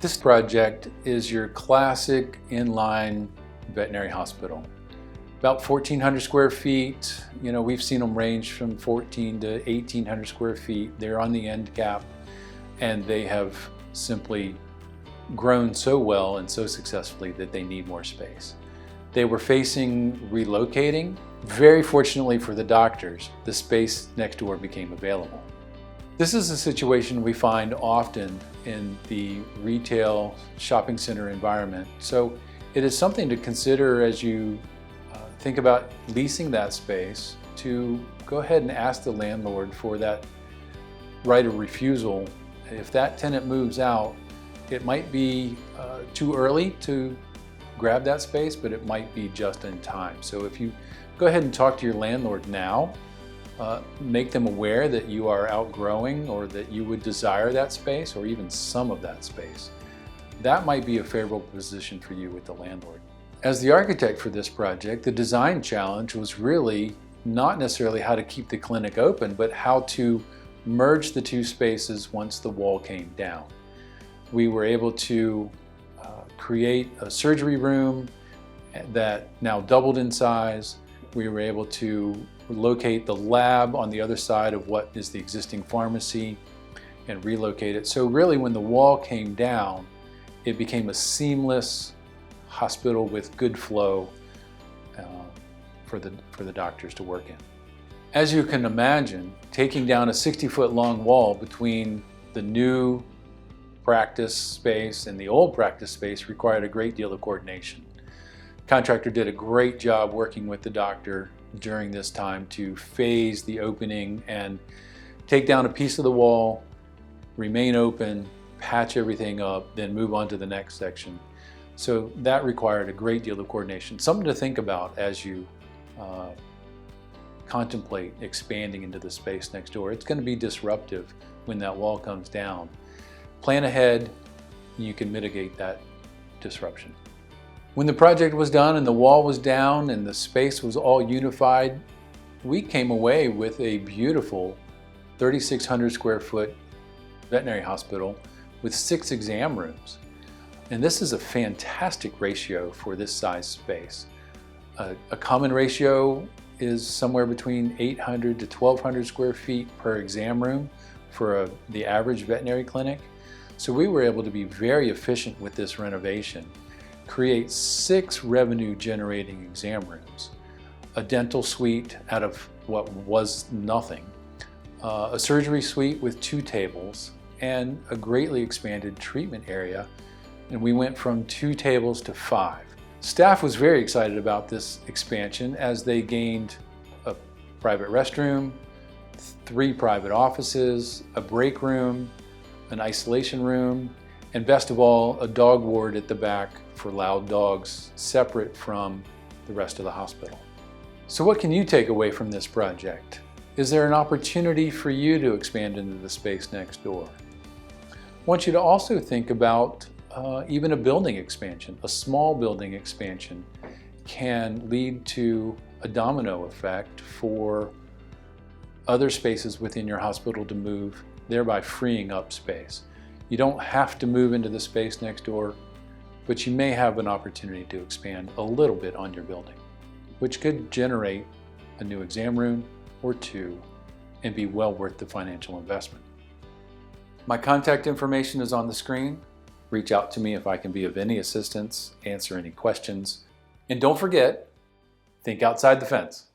This project is your classic inline veterinary hospital. About 1,400 square feet. We've seen them range from 14 to 1,800 square feet. They're on the end cap, and they have simply grown so well and so successfully that they need more space. They were facing relocating. Very fortunately for the doctors, the space next door became available. This is a situation we find often in the retail shopping center environment. So it is something to consider as you think about leasing that space, to go ahead and ask the landlord for that right of refusal. If that tenant moves out, it might be too early to grab that space, but it might be just in time. So if you go ahead and talk to your landlord now, make them aware that you are outgrowing or that you would desire that space or even some of that space. That might be a favorable position for you with the landlord. As the architect for this project, the design challenge was really not necessarily how to keep the clinic open, but how to merge the two spaces once the wall came down. We were able to create a surgery room that now doubled in size. We were able to locate the lab on the other side of what is the existing pharmacy and relocate it. So really, when the wall came down, it became a seamless hospital with good flow for the doctors to work in. As you can imagine, taking down a 60-foot long wall between the new practice space and the old practice space required a great deal of coordination. Contractor did a great job working with the doctor during this time to phase the opening and take down a piece of the wall, remain open, patch everything up, then move on to the next section. So that required a great deal of coordination. Something to think about as you contemplate expanding into the space next door. It's going to be disruptive when that wall comes down. Plan ahead, and you can mitigate that disruption. When the project was done and the wall was down and the space was all unified, we came away with a beautiful 3,600 square foot veterinary hospital with 6 exam rooms. And this is a fantastic ratio for this size space. A common ratio is somewhere between 800 to 1,200 square feet per exam room for the average veterinary clinic. So we were able to be very efficient with this renovation, create 6 revenue generating exam rooms, a dental suite out of what was nothing, a surgery suite with 2 tables, and a greatly expanded treatment area. And we went from 2 tables to 5. Staff was very excited about this expansion as they gained a private restroom, 3 private offices, a break room, an isolation room, and best of all, a dog ward at the back for loud dogs, separate from the rest of the hospital. So what can you take away from this project? Is there an opportunity for you to expand into the space next door? I want you to also think about even a building expansion. A small building expansion can lead to a domino effect for other spaces within your hospital to move, thereby freeing up space. You don't have to move into the space next door, but you may have an opportunity to expand a little bit on your building, which could generate a new exam room or 2 and be well worth the financial investment. My contact information is on the screen. Reach out to me if I can be of any assistance, answer any questions. And don't forget, think outside the fence.